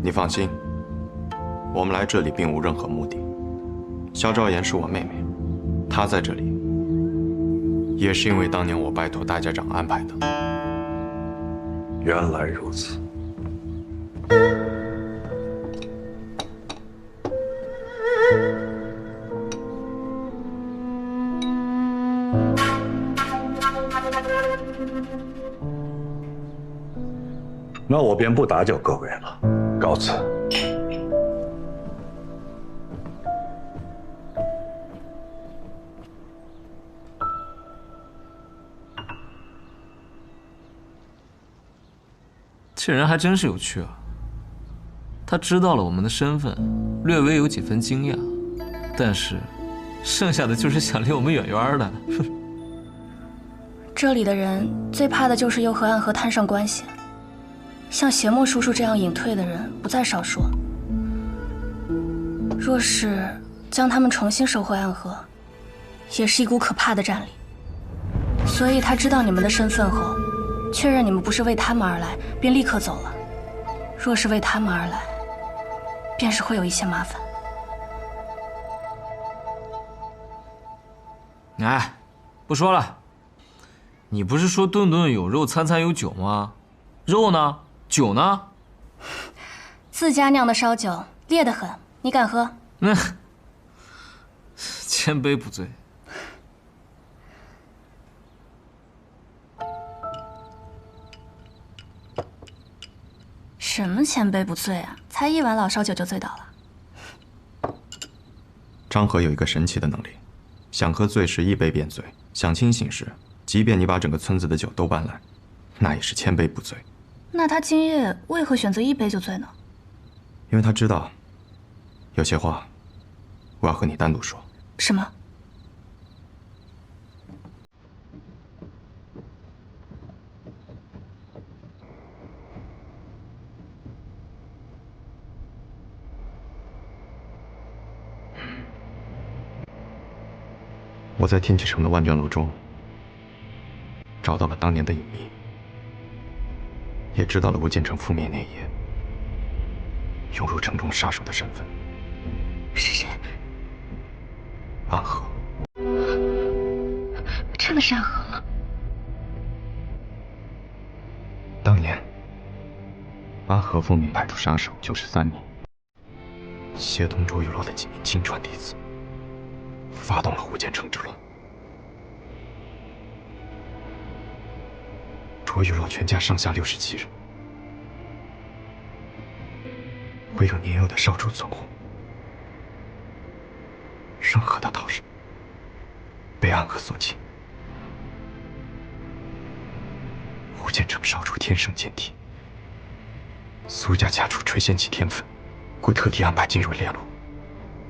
你放心，我们来这里并无任何目的。萧昭言是我妹妹，她在这里也是因为当年我拜托大家长安排的。原来如此。那我便不打搅各位了，告辞。这人还真是有趣啊！他知道了我们的身份，略微有几分惊讶，但是剩下的就是想离我们远远的。这里的人最怕的就是又和暗河摊上关系。像邪墨叔叔这样隐退的人不在少数。若是将他们重新收回暗河，也是一股可怕的战力。所以他知道你们的身份后，确认你们不是为他们而来，便立刻走了。若是为他们而来，便是会有一些麻烦。哎，不说了。你不是说顿顿有肉，餐餐有酒吗？肉呢？酒呢？自家酿的烧酒，烈得很，你敢喝？千杯不醉。什么千杯不醉啊？才一碗老烧酒就醉倒了。张和有一个神奇的能力，想喝醉时一杯便醉，想清醒时，即便你把整个村子的酒都搬来，那也是千杯不醉。那他今夜为何选择一杯就醉呢？因为他知道，有些话我要和你单独说。什么？我在天启城的万卷楼中找到了当年的隐秘，也知道了吴建成覆灭那夜涌入城中杀手的身份。是谁？安和。真的是暗河了。当年安和奉命派出杀手就是3名，协同卓玉洛的几名亲传弟子，发动了吴建成之乱。卓玉洛全家上下67人，唯有年幼的少主存活，任何的逃生被暗河所擒。吴建成少主天生剑体，苏家家主垂涎其天分，故特地安排进入猎路，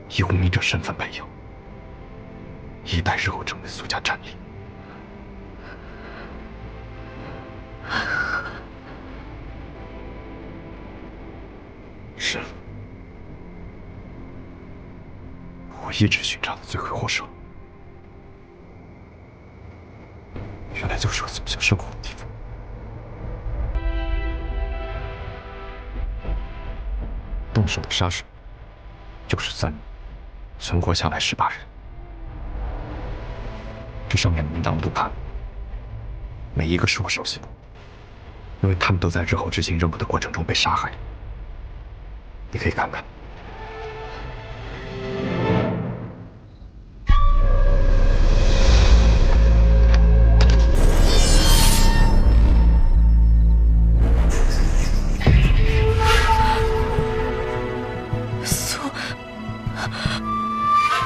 以无名者身份培养，以待日后成为苏家战力。是，我一直寻找的罪魁祸首，原来就是我从小生活的地方。动手的杀手就是3名，存活下来18人。这上面的名单我都看了，每一个是我熟悉的，因为他们都在日后执行任务的过程中被杀害。你可以看看。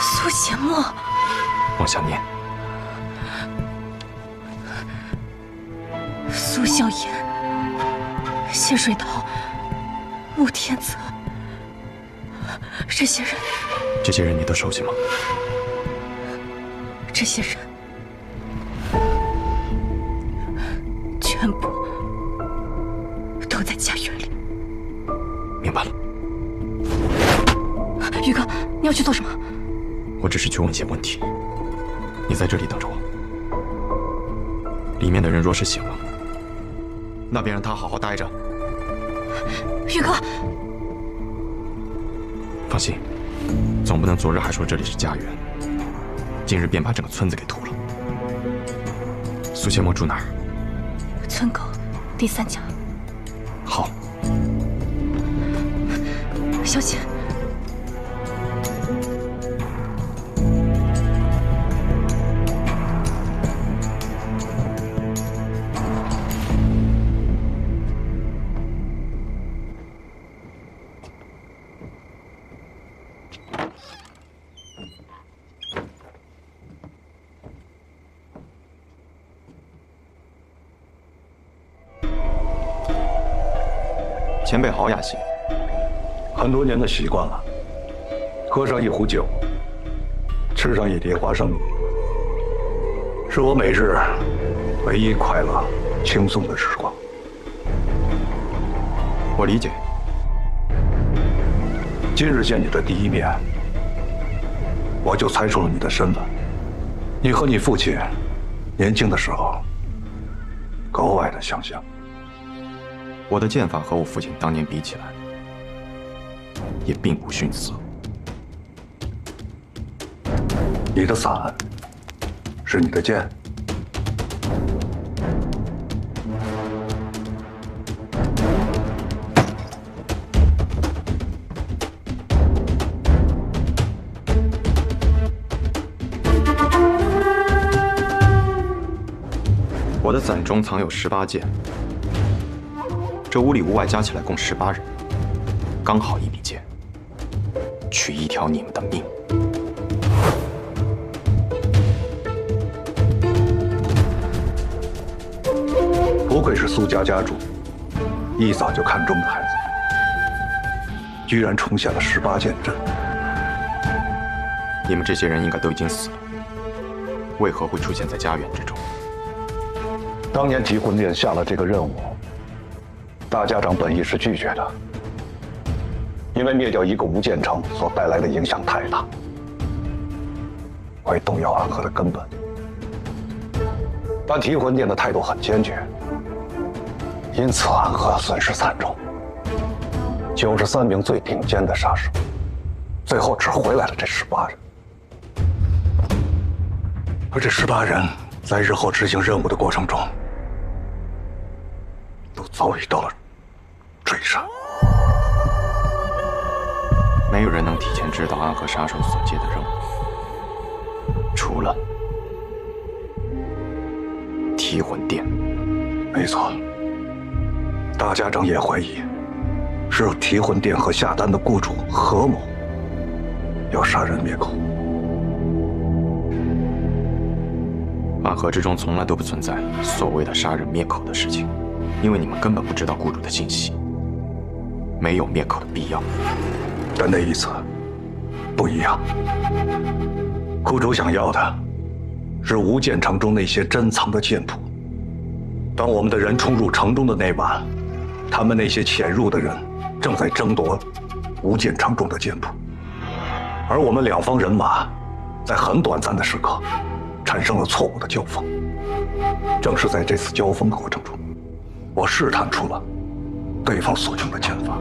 苏邪墨，往下念。苏笑言、谢水桃、穆天泽，这些人你都熟悉吗？这些人全部都在家园里。明白了。宇哥，你要去做什么？我只是去问些问题，你在这里等着我。里面的人若是醒了，那便让他好好待着。宇哥，心，总不能昨日还说这里是家园，今日便把整个村子给屠了。苏千墨住哪儿？村口第3家。好。小姐。前辈好雅兴，很多年的习惯了。喝上一壶酒，吃上一碟花生米，是我每日唯一快乐、轻松的时光。我理解。今日见你的第一面，我就猜出了你的身份。你和你父亲年轻的时候格外的相像。我的剑法和我父亲当年比起来，也并不逊色。你的伞是你的剑，我的伞中藏有18剑。这屋里屋外加起来共18人，刚好1笔剑，取一条你们的命。不愧是苏家家主，一早就看中的孩子，居然重现了18剑阵。你们这些人应该都已经死了，为何会出现在家园之中？当年提魂殿下了这个任务，大家长本意是拒绝的，因为灭掉一个无间城所带来的影响太大，会动摇暗河的根本。但提魂殿的态度很坚决，因此暗河损失惨重，93名最顶尖的杀手，最后只回来了这18人。而这18人在日后执行任务的过程中，都遭遇到了追杀。没有人能提前知道暗河杀手所接的任务，除了提魂殿。没错，大家长也怀疑是提魂殿和下丹的雇主合谋，要杀人灭口。暗河之中从来都不存在所谓的杀人灭口的事情，因为你们根本不知道雇主的信息，没有灭口的必要。但那一次不一样，雇主想要的是无间城中那些珍藏的剑谱。当我们的人冲入城中的那晚，他们那些潜入的人正在争夺无间城中的剑谱，而我们两方人马在很短暂的时刻产生了错误的交锋。正是在这次交锋过程中，我试探出了对方所用的剑法。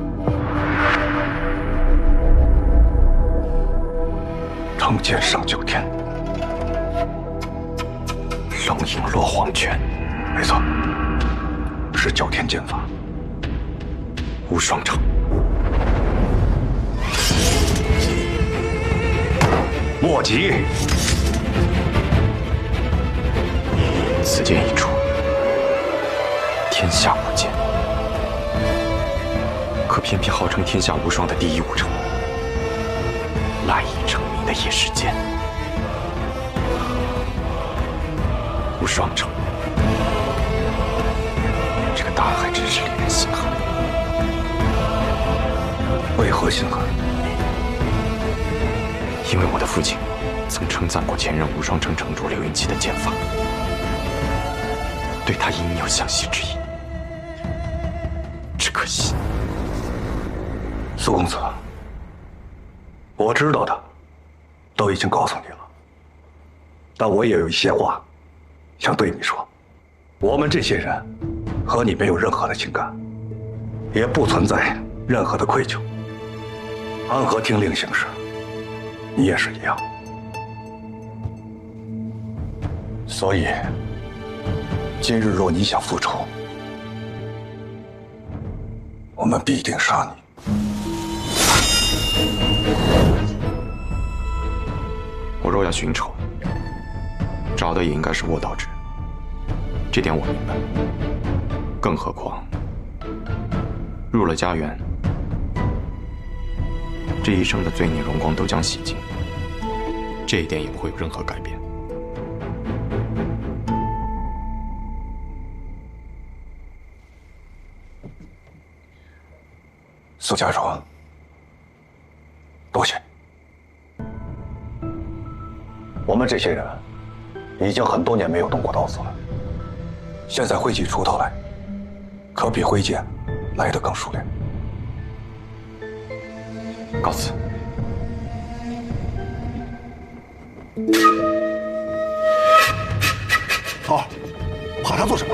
成剑上9天，龙影落黄泉。没错，是9天剑法。无双城，莫急。此剑一出，天下无剑。可偏偏号称天下无双的第一武城，赖以成名的也是剑。无双城，这个大海真是令人心寒。为何心寒？因为我的父亲曾称赞过前任无双城城主刘云奇的剑法，对他应有相惜之意。只可惜，苏公子，我知道的都已经告诉你了，但我也有一些话想对你说。我们这些人和你没有任何的情感，也不存在任何的愧疚。安和听令行事，你也是一样。所以，今日若你想复仇，我们必定杀你。我若要寻仇，找的也应该是卧道之人，这点我明白。更何况，入了家园，这一生的罪孽荣光都将洗尽，这一点也不会有任何改变。苏家主，多谢。我们这些人已经很多年没有动过刀子了，现在挥起锄头来，可比挥剑来得更熟练。告辞。好，怕他做什么？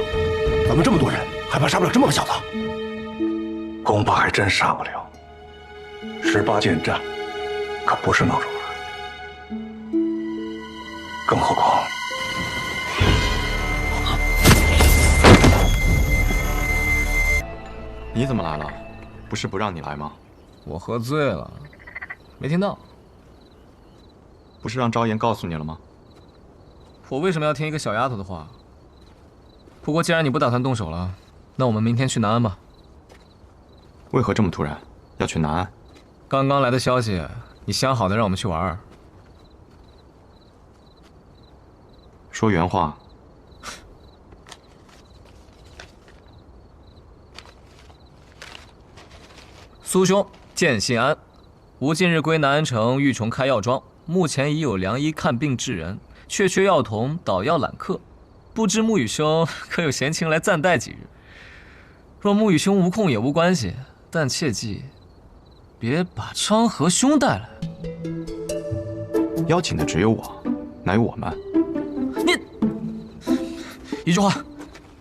咱们这么多人，还怕杀不了这么个小子？恐怕还真杀不了。18剑战可不是闹着玩，更何况你怎么来了？不是不让你来吗？我喝醉了，没听到。不是让昭妍告诉你了吗？我为什么要听一个小丫头的话？不过既然你不打算动手了，那我们明天去南安吧。为何这么突然？要去南安？刚刚来的消息，你相好的让我们去玩。说原话。苏兄，见信安。吾近日归南安城，欲重开药庄，目前已有良医看病治人，却缺药童捣药揽客。不知沐雨兄可有闲情来暂带几日？若沐雨兄无空也无关系，但切记别把昌河兄带来。邀请的只有我，哪有我们？你一句话，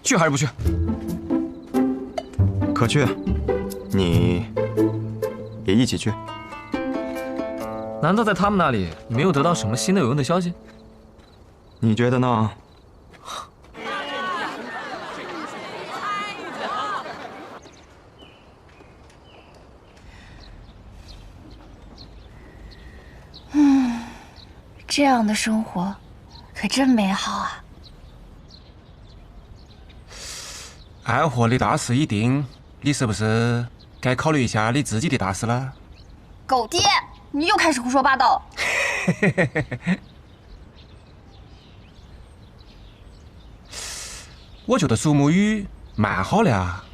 去还是不去？可去，你也一起去。难道在他们那里你没有得到什么新的有用的消息？你觉得呢？这样的生活可真美好啊！安和的大事已定，你是不是该考虑一下你自己的大事了？狗爹，你又开始胡说八道了！我觉得苏沐雨蛮好的啊。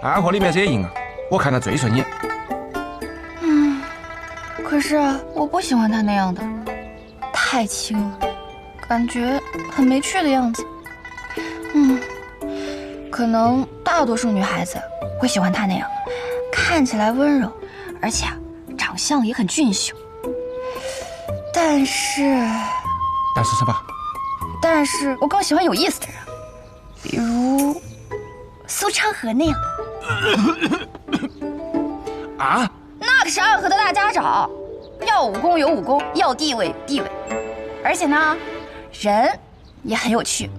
安和里面这些人啊，我看他最顺眼。可是我不喜欢他那样的，太轻了，感觉很没趣的样子。可能大多数女孩子会喜欢他那样，看起来温柔，而且长相也很俊秀。但是什么？但是我更喜欢有意思的人，比如苏昌河那样。啊？那可是安和的大家长，要武功有武功，要地位有地位，而且呢，人也很有趣，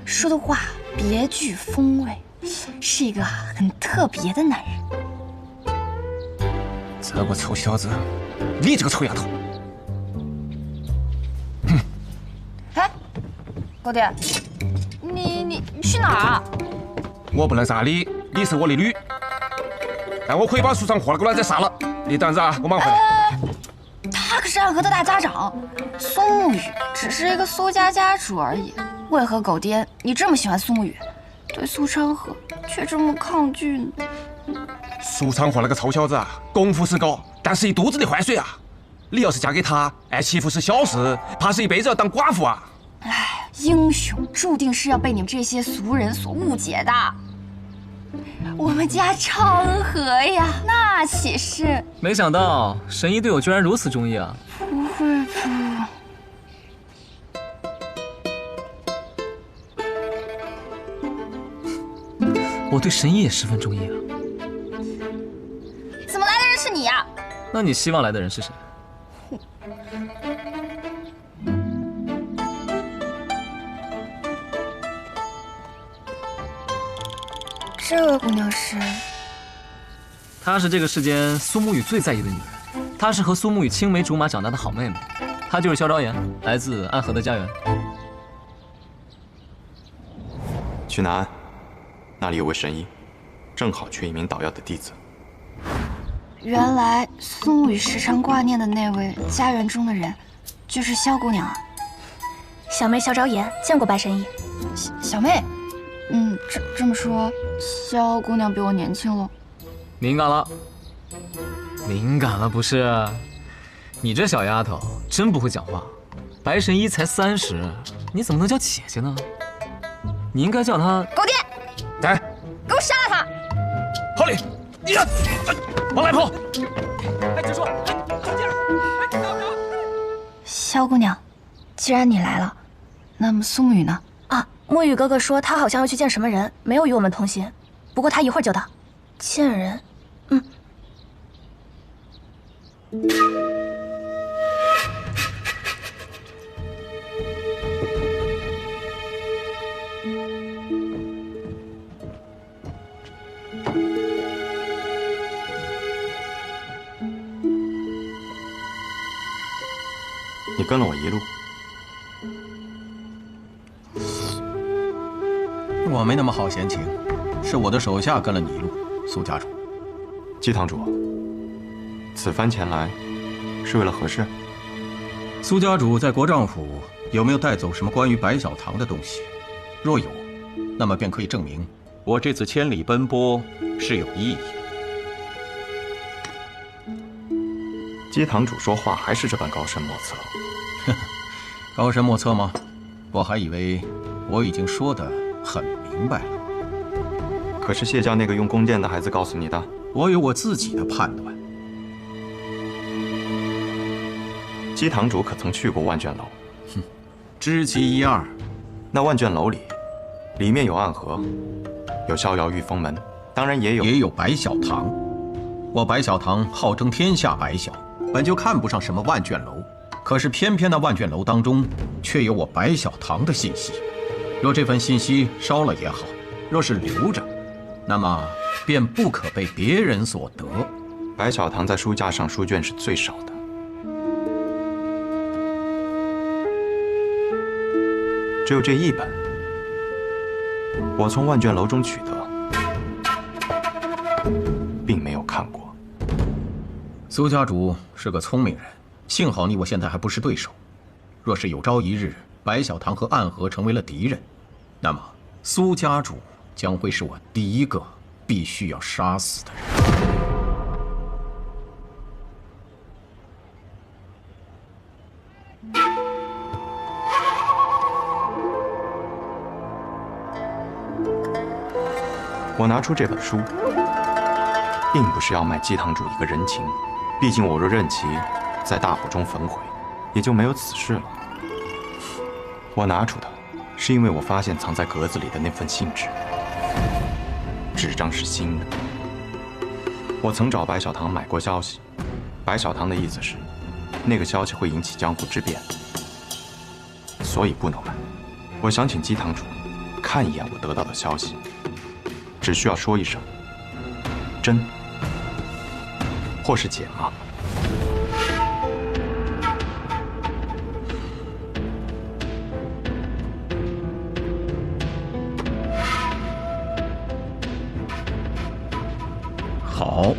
说的话别具风味，是一个很特别的男人。这个臭小子，你这个臭丫头！哎，狗爹，你去哪儿啊？我不能杀你，你是我的女，但我可以把树上活的狗男仔杀了。你等着啊，我马上回来。他可是安和的大家长，苏沐雨只是一个苏家家主而已。为何狗爹你这么喜欢苏沐雨，对苏昌河却这么抗拒呢？苏昌河那个臭小子啊，功夫是高，但是一肚子的坏水啊！你要是嫁给他，媳妇是小事，怕是一辈子要当寡妇啊！哎，英雄注定是要被你们这些俗人所误解的。我们家昌河呀，那岂是……没想到神医对我居然如此中意啊！不会吧？我对神医也十分中意啊。怎么来的人是你呀？那你希望来的人是谁？这位姑娘是？她是这个世间苏沐雨最在意的女人，她是和苏沐雨青梅竹马长大的好妹妹，她就是萧昭言，来自安和的家园。去南安，那里有位神医，正好缺一名捣药的弟子。原来苏沐雨时常挂念的那位家园中的人，就是萧姑娘啊。小妹萧昭言见过白神医。小妹，这么说，萧姑娘比我年轻了。敏感了，敏感了不是？你这小丫头真不会讲话。白神医才30，你怎么能叫姐姐呢？你应该叫她狗爹！来，给我杀了他！好礼，你呀，往来跑！哎，直说，中间，萧姑娘，既然你来了，那么苏沐雨呢？啊，沐雨哥哥说他好像要去见什么人，没有与我们同行。不过他一会儿就到。见人，你跟了我一路，我没那么好闲情，是我的手下跟了你一路，苏家主。姬堂主，此番前来是为了何事？苏家主在国丈府有没有带走什么关于白小棠的东西？若有，那么便可以证明我这次千里奔波是有意义的。姬堂主说话还是这般高深莫测。高深莫测吗？我还以为我已经说得很明白了。可是谢教那个用弓箭的孩子告诉你的，我有我自己的判断。姬堂主可曾去过万卷楼？知其一二。那万卷楼里面有暗河，有逍遥御风门，当然也有白小棠。我白小棠号称天下白小，本就看不上什么万卷楼，可是偏偏那万卷楼当中却有我白小棠的信息。若这份信息烧了也好，若是留着，那么便不可被别人所得。白小棠在书架上书卷是最少的，只有这一本，我从万卷楼中取得，并没有看过。苏家主是个聪明人，幸好你我现在还不是对手。若是有朝一日白小棠和暗河成为了敌人，那么苏家主将会是我第一个必须要杀死的人。我拿出这本书，并不是要卖姬堂主一个人情，毕竟我若任其在大火中焚毁，也就没有此事了。我拿出的，是因为我发现藏在格子里的那份信纸，纸张是新的。我曾找白小棠买过消息，白小棠的意思是，那个消息会引起江湖之变，所以不能买。我想请姬堂主看一眼我得到的消息，只需要说一声“真”或是“假”。好。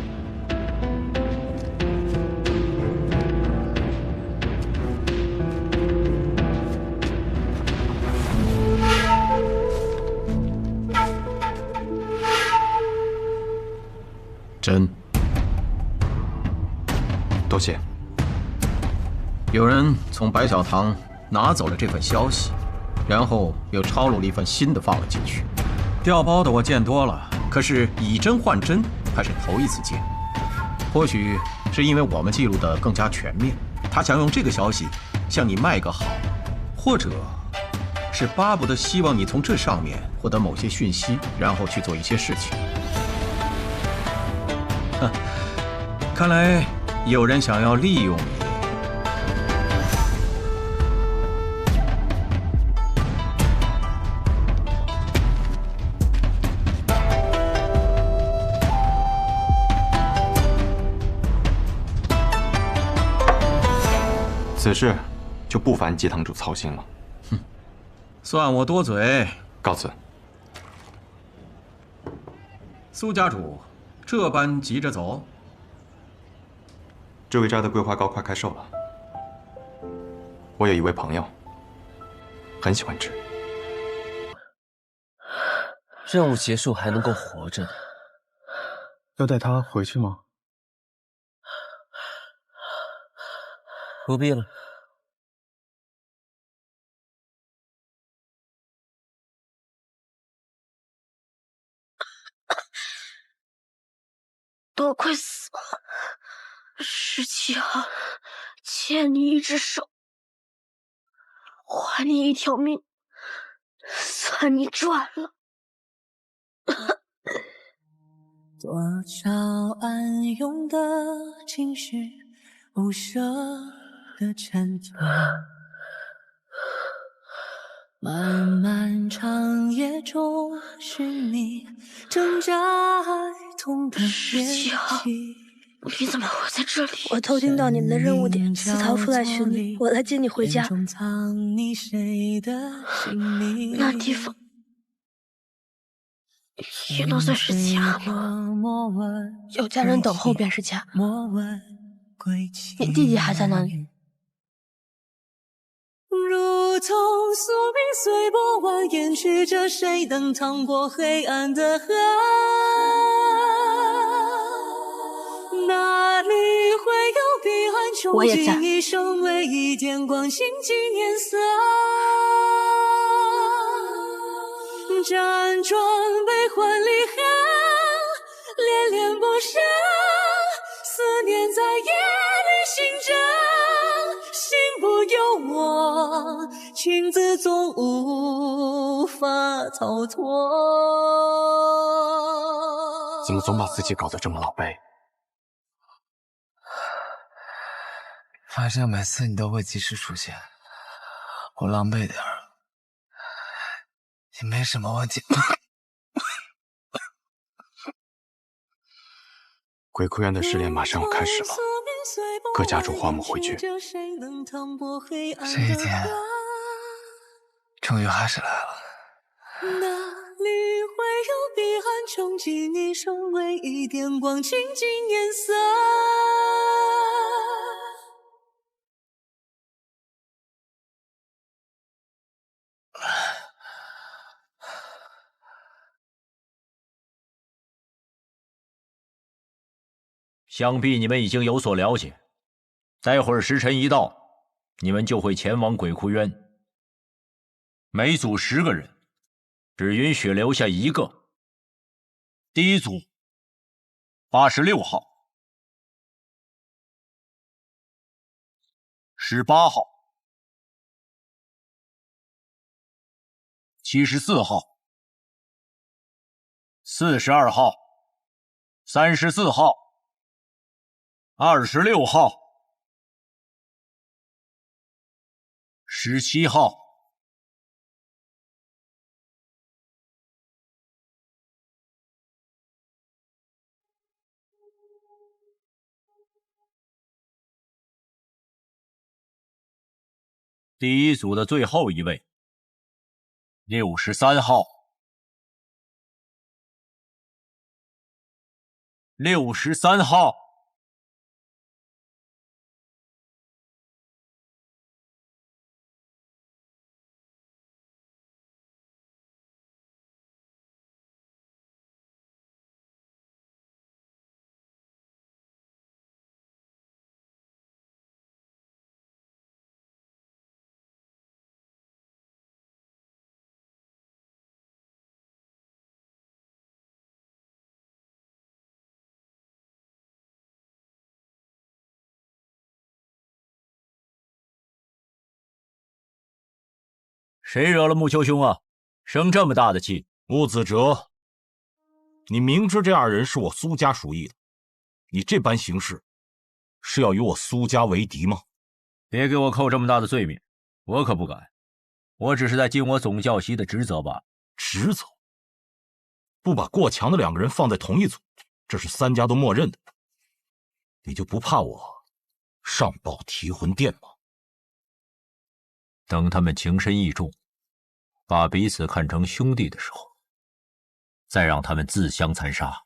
真。多谢。有人从白小棠拿走了这份消息，然后又抄录了一份新的放了进去。调包的我见多了，可是以真换真还是头一次见。或许是因为我们记录的更加全面，他想用这个消息向你卖个好，或者是巴不得希望你从这上面获得某些讯息，然后去做一些事情。看来有人想要利用你。此事就不烦姬堂主操心了。哼，算我多嘴。告辞。苏家主，这般急着走？这位斋的桂花糕快开售了，我有一位朋友很喜欢吃。任务结束还能够活着的，要带他回去吗？不必了。都快死了，17号，欠你一只手，还你一条命，算你赚了。多少暗涌的情绪，不舍的挣脱，漫漫长夜中寻你，挣扎爱痛的17号，你怎么会在这里？我偷听到你们的任务点，私逃出来寻你，我来接你回家。那地方也能算是家吗？有家人等候便是家。你弟弟还在那里？如同宿命随波蜿蜒去着，谁能趟过黑暗的河？哪里会有彼岸穷尽一生，唯一点光，倾尽颜色。辗转悲欢离合，恋恋不舍，思念在夜里醒着，心不由我，情字总无法逃脱。怎么总把自己搞得这么狼狈？反正每次你都会及时出现，我狼狈点儿也没什么问题。鬼哭园的试炼马上要开始了，各家主唤我们回去。这一天终于还是来了。哪里会有彼岸穷尽一生，唯一点光，倾尽颜色。想必你们已经有所了解，待会儿时辰一到，你们就会前往鬼窟渊。每组10个人，只允许留下1个。第一组86号、18号、74号、42号、34号、26号、17号。第一组的最后一位，63号。63号。谁惹了木秋兄啊？生这么大的气！木子哲，你明知这2人是我苏家属意的，你这般行事，是要与我苏家为敌吗？别给我扣这么大的罪名，我可不敢。我只是在尽我总教习的职责罢了。职责？不把过强的2个人放在同一组，这是3家都默认的。你就不怕我上报提魂殿吗？等他们情深意重，把彼此看成兄弟的时候，再让他们自相残杀。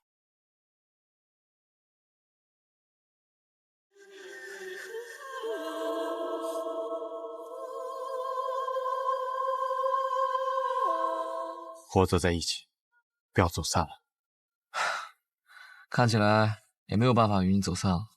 活走在一起，不要走散了。看起来也没有办法与你走散了。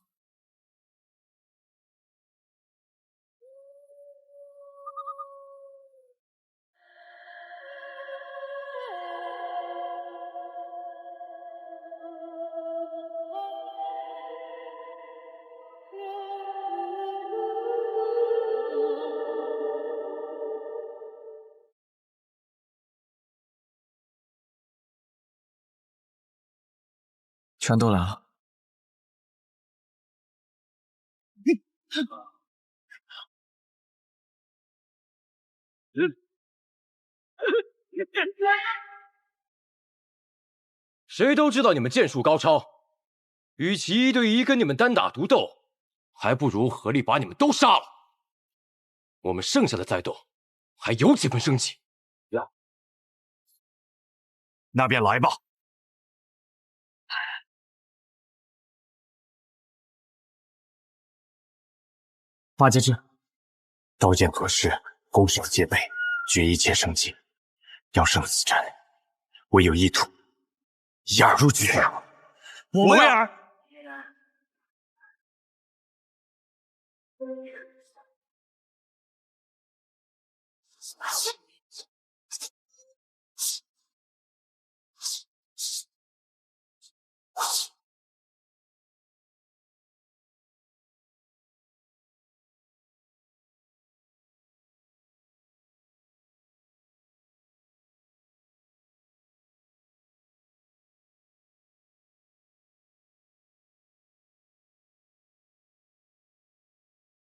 全都来了。谁都知道你们剑术高超，与其1对1跟你们单打独斗，还不如合力把你们都杀了。我们剩下的再斗，还有几分生气。那便来吧。八戒之，刀剑合十，攻守戒备，决一切生机。要胜此战，唯有一途，一二入局。我为尔。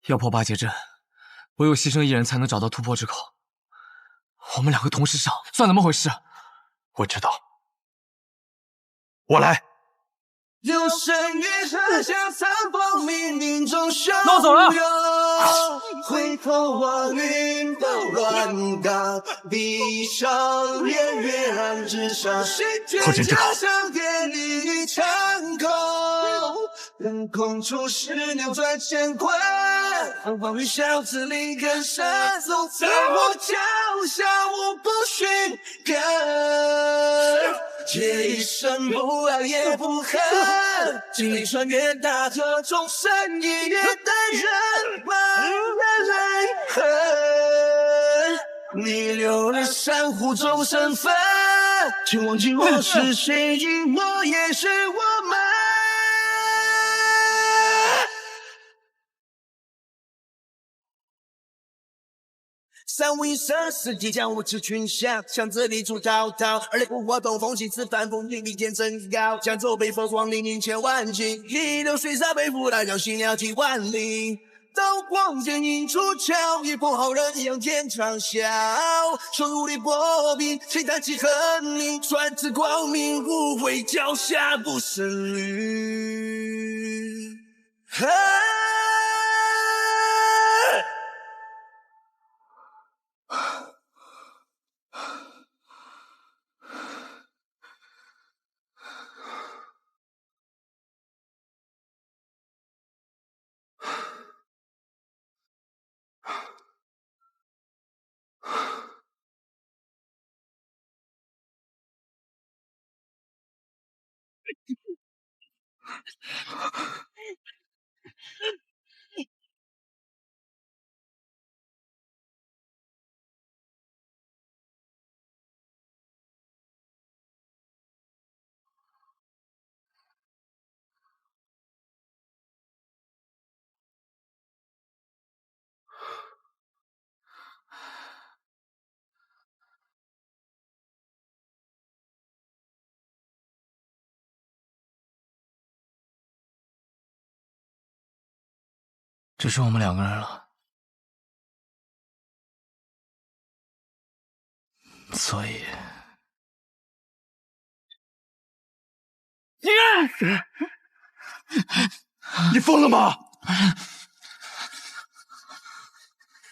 要破八节阵，唯有牺牲一人才能找到突破之口。我们2个同时上，算怎么回事？我知道，我来。有生于何下残风冥冥中汹涌。那我走了。回头望云都乱岗，闭上眼月暗之上，谁觉家乡电力长空。等空出世，扭转乾坤。黄雨小子灵根深，走在我脚下，我不寻根。这一生不爱也不恨，经历穿越大河，终身一夜的人满泪痕。你留了珊瑚中身份，请忘记我是谁，因我也是我们。三五一生，四季将无知群像，向这里出滔滔，而雷不活动，风起此帆，风云比天增高，江州北风光临临千万顷，一流水洒背负来，让心了几万里。刀光剑影出鞘，一波好人仰天长啸，手如履薄冰，谁弹起恨命，传至光明，无悔脚下不胜缕。只剩我们2个人了。所以，你疯了吗？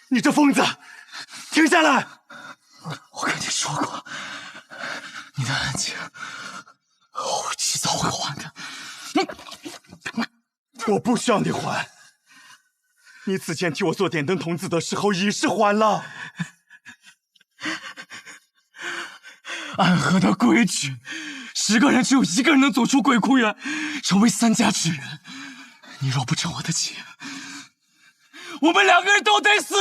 你这疯子，停下来！我跟你说过，你的恩情，我迟早会还的。我不需要你还，你此前替我做点灯童子的时候已是还了。暗河的规矩，10个人只有1个人能走出鬼窟园，成为3家之人。你若不成我的情，我们2个人都得死。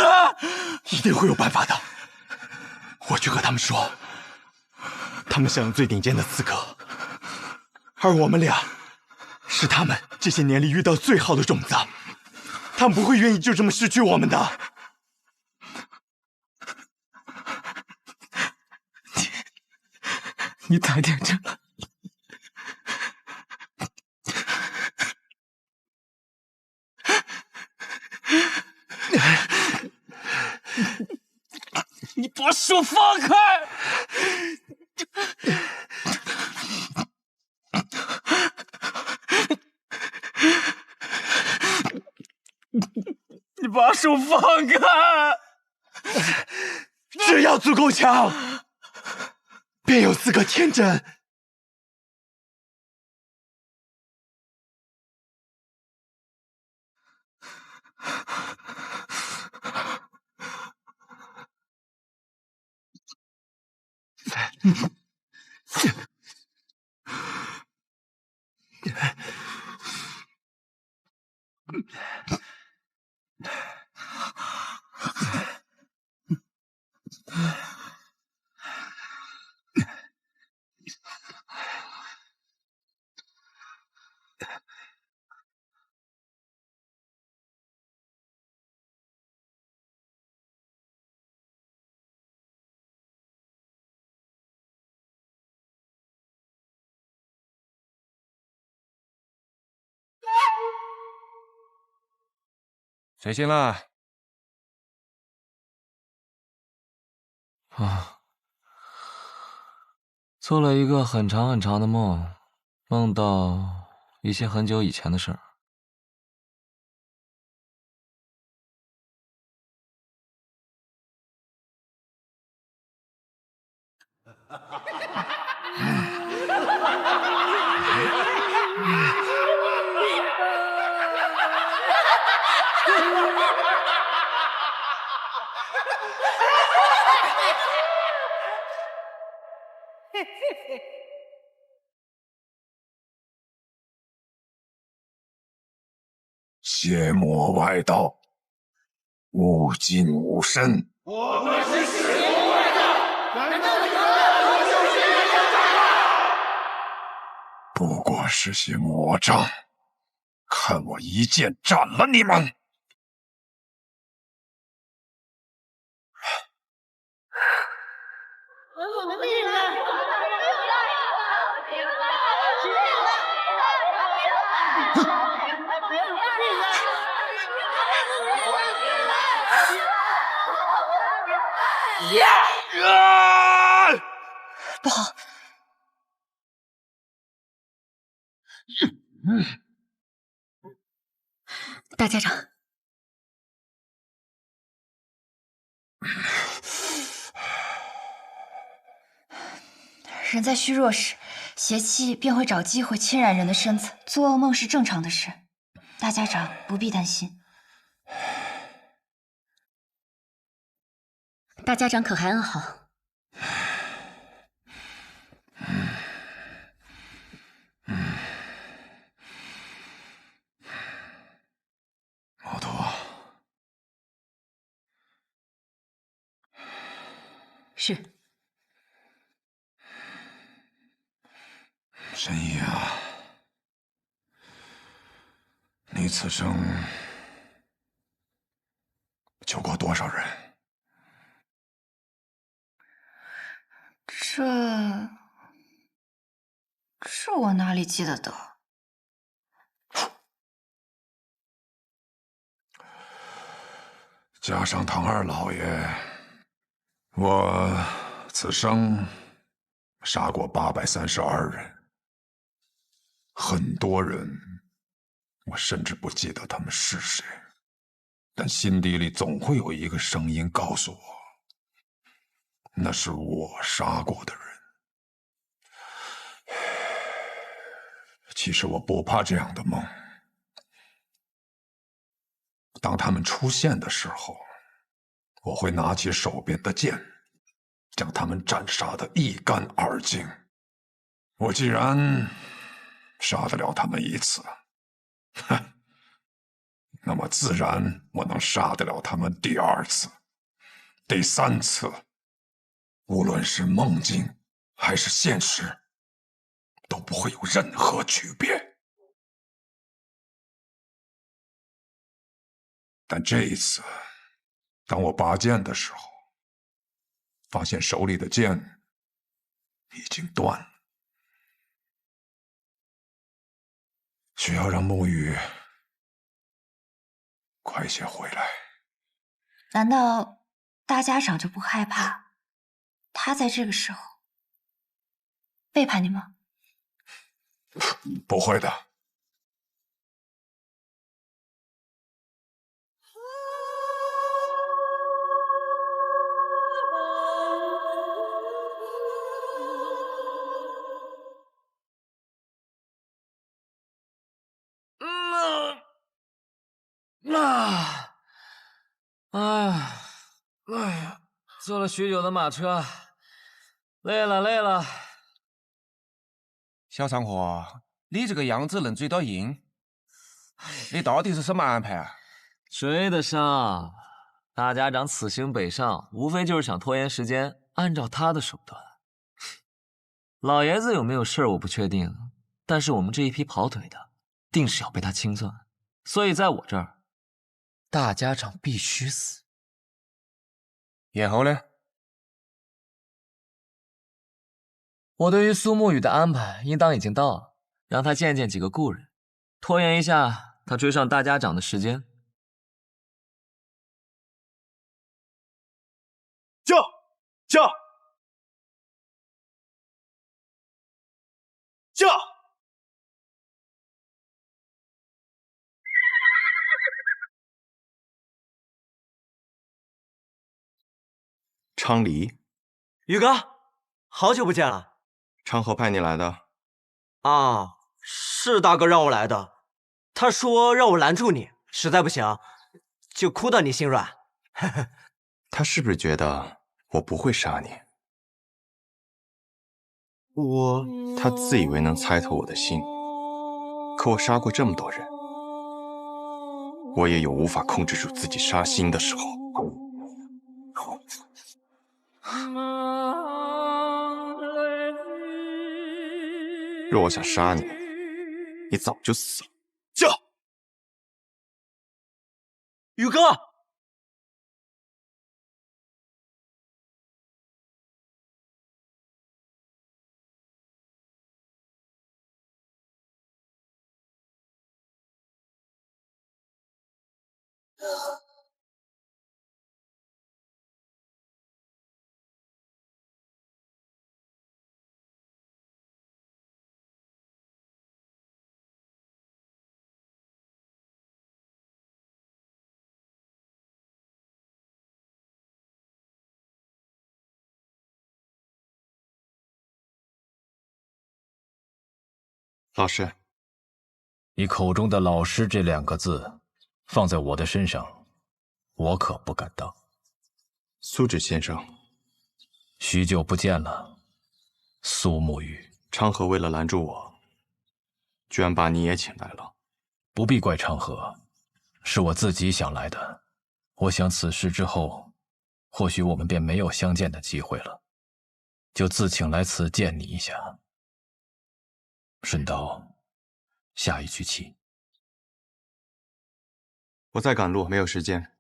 一定会有办法的。我去和他们说，他们享有最顶尖的资格，而我们俩是他们这些年里遇到最好的种子，他们不会愿意就这么失去我们的。你太天真了。你把手放开！你把手放开！只要足够强，便有资格天真。谁醒了？啊，做了一个很长很长的梦，梦到一些很久以前的事儿。邪魔外道，勿近勿深。我们是邪魔外道，难道你们要救邪魔外道？不过是些魔障，看我一剑斩了你们！不好！大家长，人在虚弱时，邪气便会找机会侵染人的身子，做噩梦是正常的事。大家长不必担心。大家长可还安好？毛头，是。神医啊，你此生救过多少人？这我哪里记得得？加上唐二老爷，我此生杀过832人，很多人我甚至不记得他们是谁，但心底里总会有一个声音告诉我，那是我杀过的人。其实我不怕这样的梦。当他们出现的时候，我会拿起手边的剑，将他们斩杀得一干二净。我既然杀得了他们一次，那么自然我能杀得了他们第2次、第3次，无论是梦境还是现实，都不会有任何区别。但这一次，当我拔剑的时候，发现手里的剑已经断了，需要让沐雨快些回来。难道大家长就不害怕他在这个时候背叛你吗？不会的。哎呀，坐了许久的马车，累了。小长河，你这个样子能追到鹰，你到底是什么安排啊？追得上。大家长此行北上，无非就是想拖延时间，按照他的手段。老爷子有没有事儿我不确定，但是我们这一批跑腿的，定是要被他清算。所以在我这儿，大家长必须死。然后呢？我对于苏沐雨的安排应当已经到了，让他见见几个故人，拖延一下他追上大家长的时间。驾！昌黎，宇哥，好久不见了。昌河派你来的？啊，是大哥让我来的。他说让我拦住你，实在不行就哭到你心软。他是不是觉得我不会杀你？他自以为能猜透我的心，可我杀过这么多人，我也有无法控制住自己杀心的时候。若我想杀你，你早就死了。驾！宇哥。老师，你口中的老师这2个字，放在我的身上，我可不敢当。苏轼先生，许久不见了，苏沐雨。昌河为了拦住我，居然把你也请来了。不必怪昌河，是我自己想来的。我想此事之后，或许我们便没有相见的机会了，就自请来此见你一下。顺道下一局棋。我在赶路，没有时间。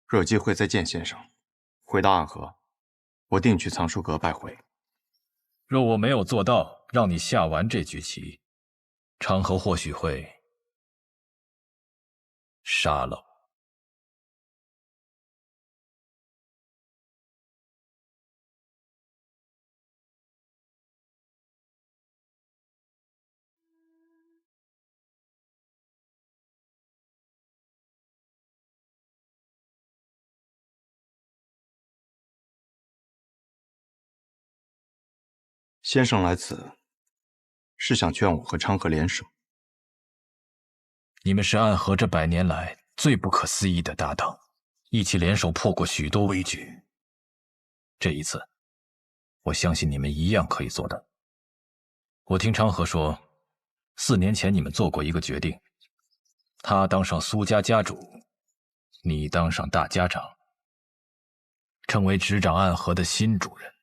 若有机会再见先生，回到暗河，我定去藏书阁拜会。若我没有做到让你下完这局棋，昌河或许会杀了我。先生来此，是想劝我和昌河联手。你们是暗河这100年来最不可思议的搭档，一起联手破过许多危局。这一次，我相信你们一样可以做到。我听昌河说，4年前你们做过一个决定，他当上苏家家主，你当上大家长，成为执掌暗河的新主人。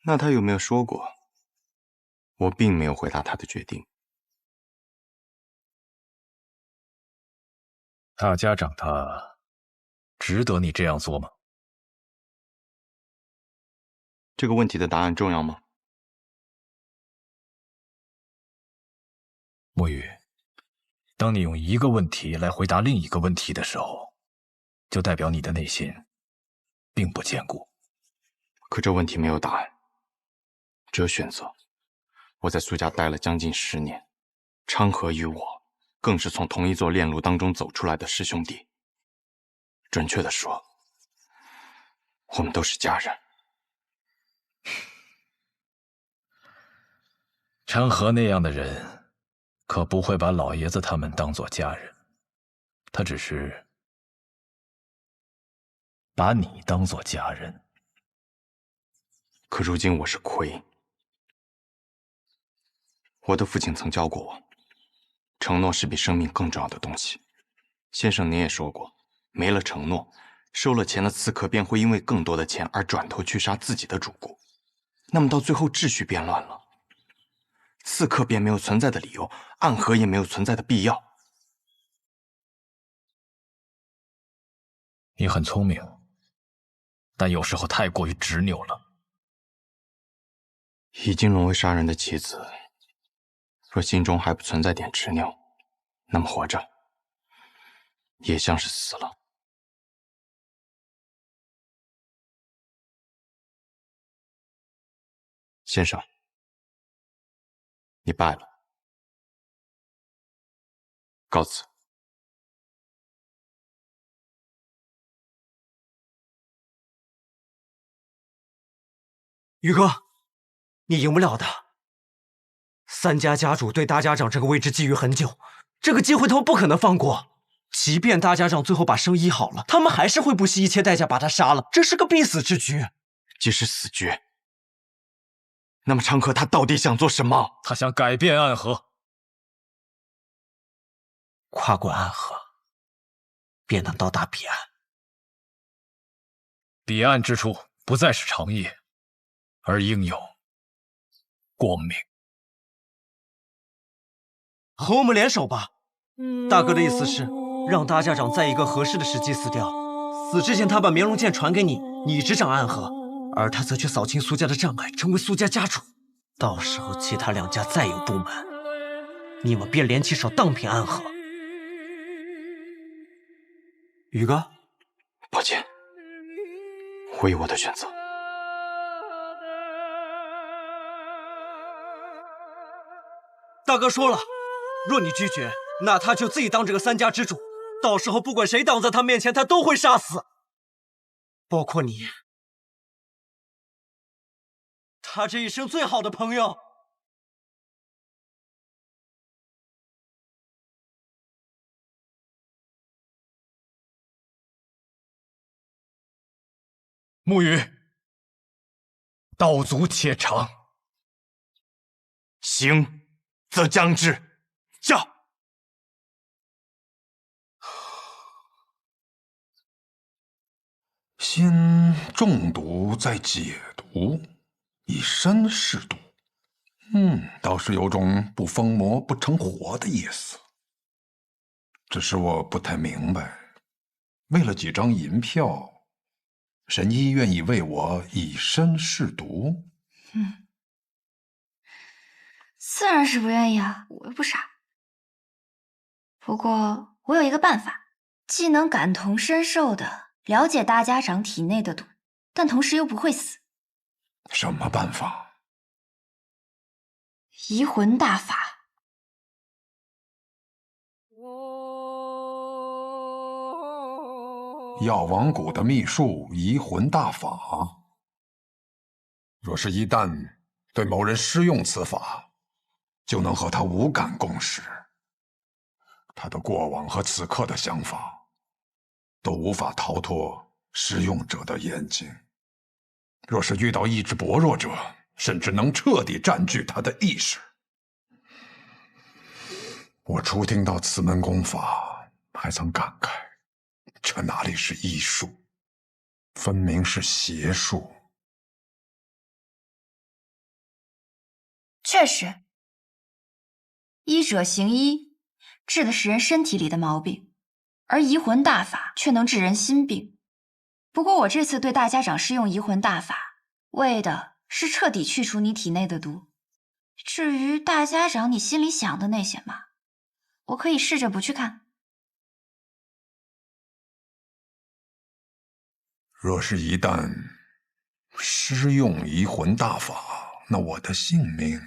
那他有没有说过？我并没有回答他的决定。大家长他值得你这样做吗？这个问题的答案重要吗？墨雨，当你用一个问题来回答另一个问题的时候，就代表你的内心并不坚固。可这问题没有答案，只有选择。我在苏家待了将近10年，昌河与我更是从同一座炼炉当中走出来的师兄弟。准确的说，我们都是家人。昌河那样的人，可不会把老爷子他们当作家人，他只是把你当作家人。可如今我是魁，我的父亲曾教过我，承诺是比生命更重要的东西。先生您也说过，没了承诺，收了钱的刺客便会因为更多的钱而转头去杀自己的主顾，那么到最后秩序变乱了，刺客便没有存在的理由，暗河也没有存在的必要。你很聪明，但有时候太过于执拗了。已经沦为杀人的棋子，若心中还不存在点执拗，那么活着也像是死了。先生，你败了，告辞。宇哥，你赢不了的。3家家主对大家长这个位置觊觎很久，这个机会他们不可能放过。即便大家长最后把生医好了，他们还是会不惜一切代价把他杀了，这是个必死之局。即使死局，那么昌河他到底想做什么？他想改变暗河，跨过暗河，便能到达彼岸。彼岸之处不再是长夜，而应有光明。和我们联手吧。大哥的意思是让大家长在一个合适的时机死掉，死之前他把绵龙剑传给你，你执掌暗河，而他则去扫清苏家的障碍，成为苏家家主。到时候其他2家再有不满，你们便联起手荡平暗河。宇哥，抱歉，我有我的选择。大哥说了，若你拒绝，那他就自己当这个3家之主，到时候不管谁挡在他面前，他都会杀死，包括你，他这一生最好的朋友。沐雨，道阻且长。行则将至。驾！先中毒再解毒，以身试毒。倒是有种不疯魔不成活的意思。只是我不太明白，为了几张银票，神医愿意为我以身试毒？自然是不愿意啊，我又不傻。不过我有一个办法，既能感同身受的了解大家长体内的毒，但同时又不会死。什么办法？移魂大法。药王谷的秘术移魂大法。若是一旦对某人施用此法，就能和他无感共识，他的过往和此刻的想法都无法逃脱施用者的眼睛。若是遇到意志薄弱者，甚至能彻底占据他的意识。我初听到此门功法，还曾感慨，这哪里是医术，分明是邪术。确实，医者行医，治的是人身体里的毛病，而移魂大法却能治人心病。不过我这次对大家长施用移魂大法，为的是彻底去除你体内的毒。至于大家长你心里想的那些嘛，我可以试着不去看。若是一旦施用移魂大法，那我的性命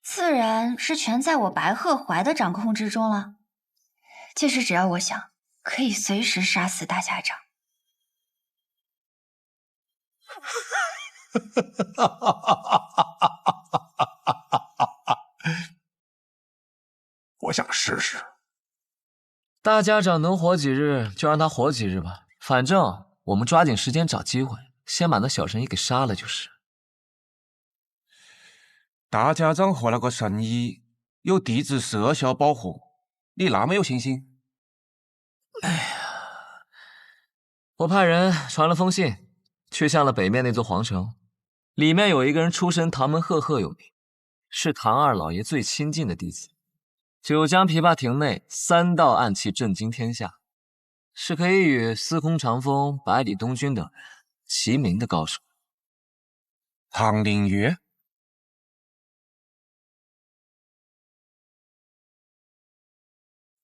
自然是全在我白鹤怀的掌控之中了。届时只要我想，可以随时杀死大家长。我想试试。大家长能活几日就让他活几日吧，反正我们抓紧时间找机会，先把那小神医给杀了就是。大家长和那个神医有地质摄效保护，你那么有信心？哎呀，我派人传了封信，去向了北面那座皇城，里面有一个人出身唐门赫赫有名，是唐二老爷最亲近的弟子。九江琵琶亭内3道暗器震惊天下，是可以与司空长风、百里东君等人齐名的高手。唐灵月，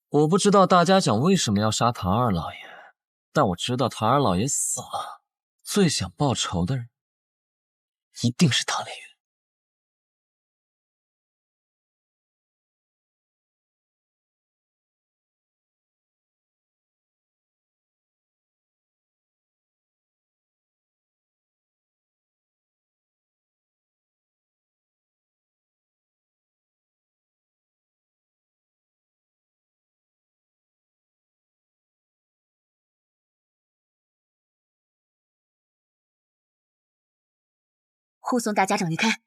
我不知道大家长为什么要杀唐二老爷，但我知道唐二老爷死了，最想报仇的人一定是唐灵月。护送大家长离开，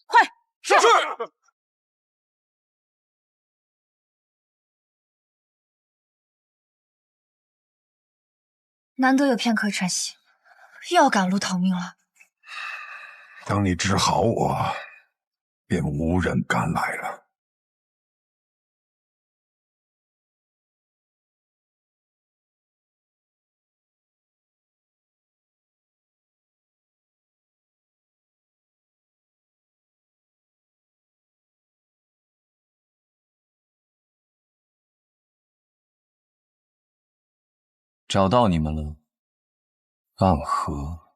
快！是。难得有片刻喘息，又要赶路逃命了。等你治好我，便无人敢来了。找到你们了，暗河。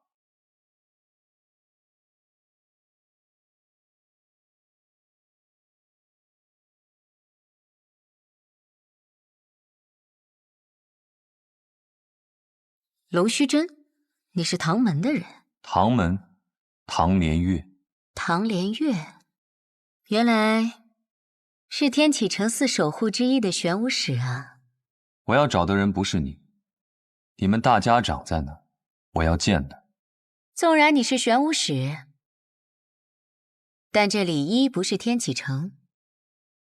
龙须珍，你是唐门的人？唐门，唐连月。唐连月，原来是天启城4守护之一的玄武使啊！我要找的人不是你，你们大家长在哪？我要见他。纵然你是玄武使，但这里一不是天启城，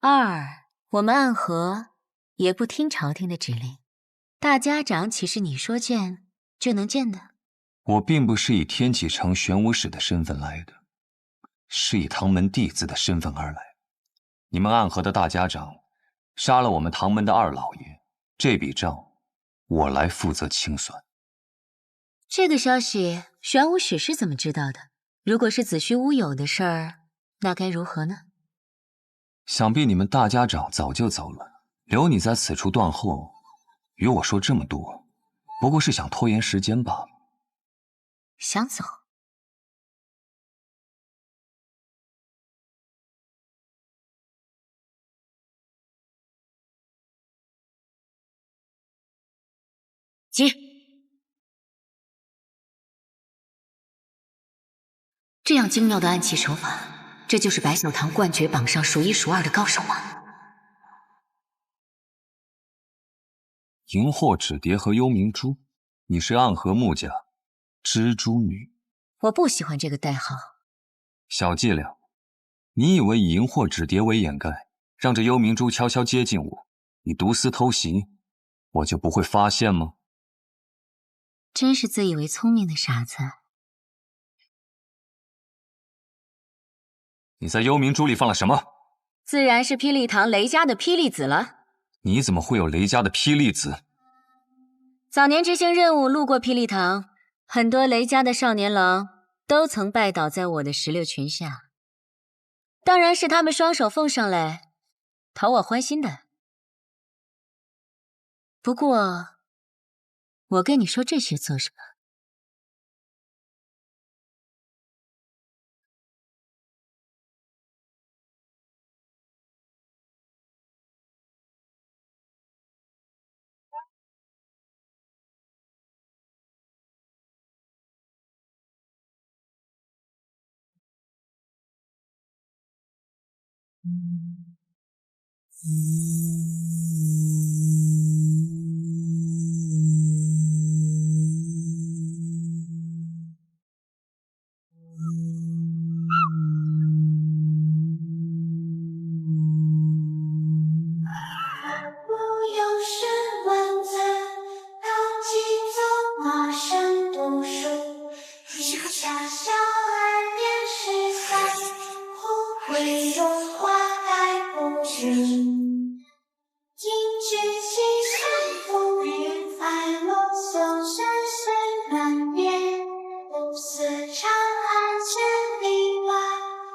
二我们暗河也不听朝廷的指令，大家长岂是你说见就能见的？我并不是以天启城玄武使的身份来的，是以唐门弟子的身份而来。你们暗河的大家长杀了我们唐门的二老爷，这笔账我来负责清算。这个消息玄武使是怎么知道的？如果是子虚乌有的事儿，那该如何呢？想必你们大家长早就走了，留你在此处断后，与我说这么多，不过是想拖延时间罢了。想走？急！这样精妙的暗器手法，这就是白小堂冠绝榜上数一数二的高手吗？荧惑纸蝶和幽冥珠，你是暗河木家蜘蛛女。我不喜欢这个代号。小伎俩，你以为以荧惑纸蝶为掩盖，让这幽冥珠悄悄接近我，你毒丝偷袭，我就不会发现吗？真是自以为聪明的傻子。你在幽冥珠里放了什么？自然是霹雳堂雷家的霹雳子了。你怎么会有雷家的霹雳子？早年执行任务路过霹雳堂，很多雷家的少年郎都曾拜倒在我的石榴裙下，当然是他们双手奉上来讨我欢心的。不过，我跟你说这些做什么？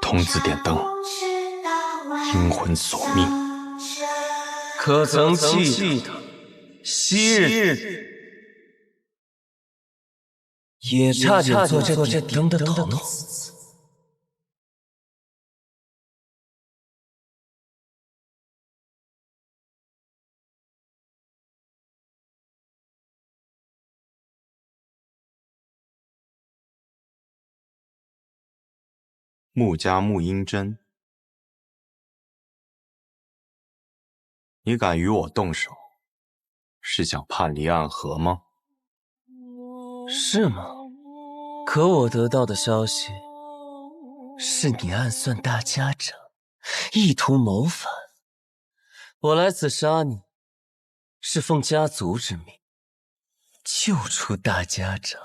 童子点灯，阴魂索命。可曾记得昔日也差点做这点灯的童子？穆家穆英真，你敢与我动手，是想叛离暗河吗？是吗？可我得到的消息是你暗算大家长，意图谋反。我来此杀你，是奉家族之命，救出大家长。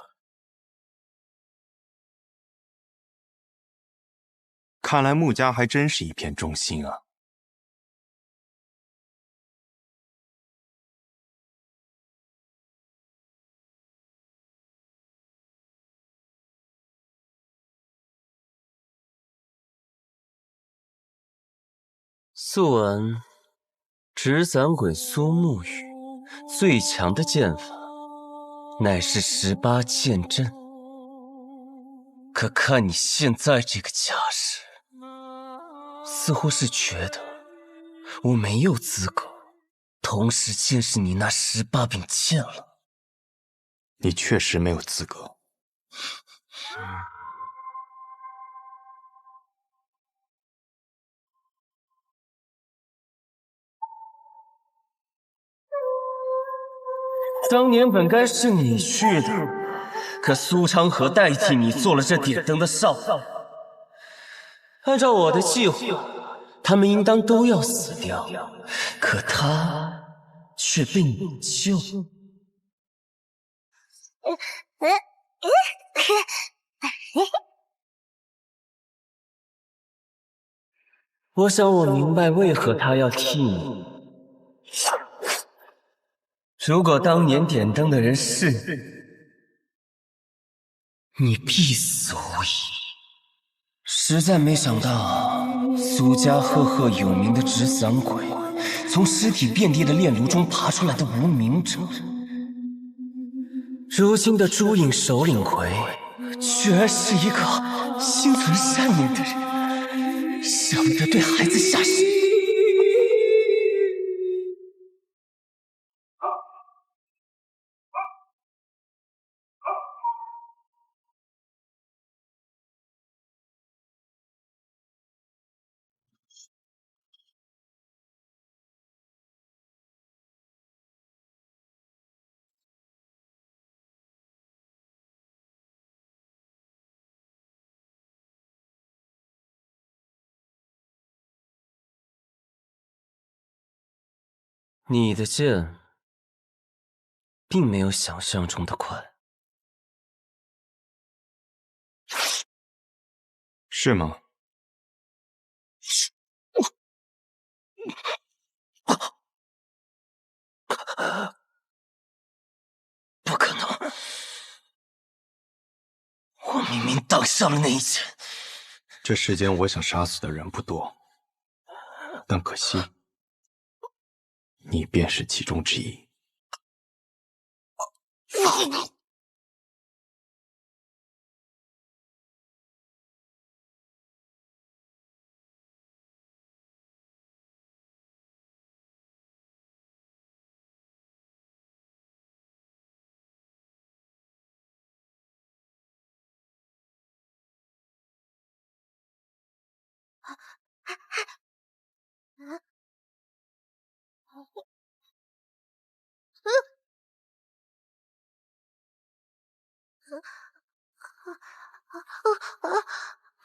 看来穆家还真是一片忠心啊。素闻纸伞鬼苏沐雨最强的剑法乃是18剑阵，可看你现在这个架势，似乎是觉得我没有资格同时见识你那18柄剑了。你确实没有资格。当年本该是你去的，可苏昌河代替你做了这点灯的少爷。按照我的计划，他们应当都要死掉，可他却被你救。我想我明白为何他要替你。如果当年点灯的人是你，你必死无疑。实在没想到，苏家赫赫有名的纸伞鬼，从尸体遍地的炼炉中爬出来的无名者，如今的朱影首领魁，居然是一个心存善念的人，舍不得对孩子下手。你的剑并没有想象中的快。是吗？不可能！我明明挡下了那一剑。这世间我想杀死的人不多，但可惜，你便是其中之一。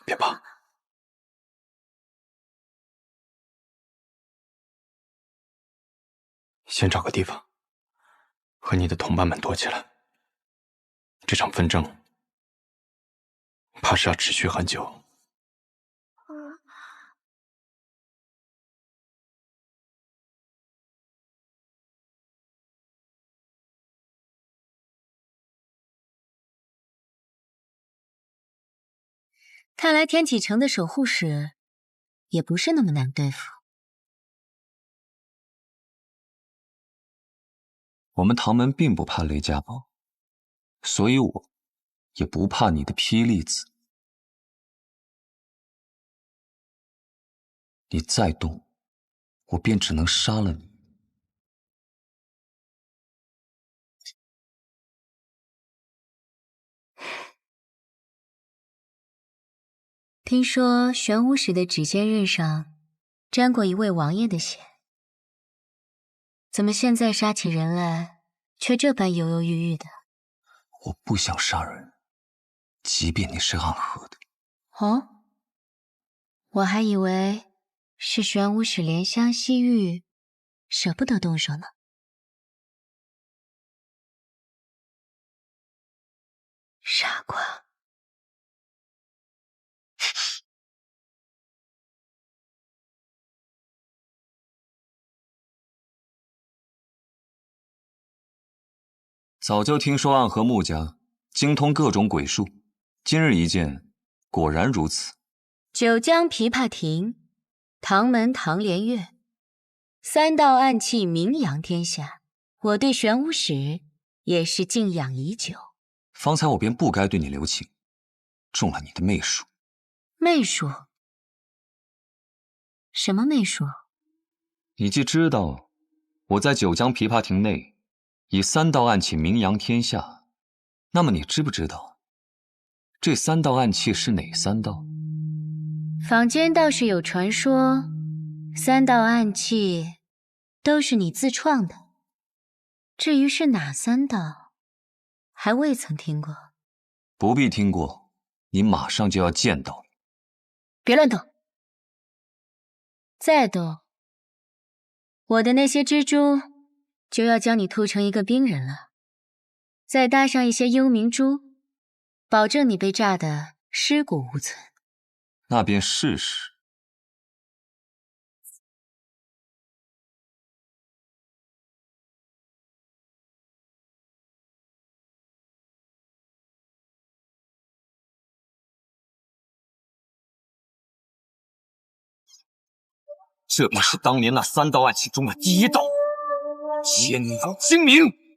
别怕，先找个地方和你的同伴们躲起来。这场纷争怕是要持续很久。看来天启城的守护使也不是那么难对付。我们唐门并不怕雷家堡，所以我也不怕你的霹雳子。你再动，我便只能杀了你。听说玄武使的指尖刃上沾过一位王爷的血，怎么现在杀起人来却这般犹犹豫豫的？我不想杀人，即便你是暗河的。哦，我还以为是玄武使怜香惜玉，舍不得动手呢。傻瓜。早就听说暗河穆家精通各种鬼术，今日一见，果然如此。九江琵琶亭，唐门唐连月，3道暗器名扬天下，我对玄武使也是敬仰已久。方才我便不该对你留情，中了你的媚术。媚术？什么媚术？你既知道我在九江琵琶亭内以3道暗器名扬天下，那么你知不知道这3道暗器是哪3道？坊间倒是有传说，3道暗器都是你自创的。至于是哪3道，还未曾听过。不必听过，你马上就要见到。别乱动，再动，我的那些蜘蛛就要将你吐成一个冰人了。再搭上一些幽冥珠，保证你被炸得尸骨无存。那便试试。这便是当年那3道暗器中的第1道，剑道精明。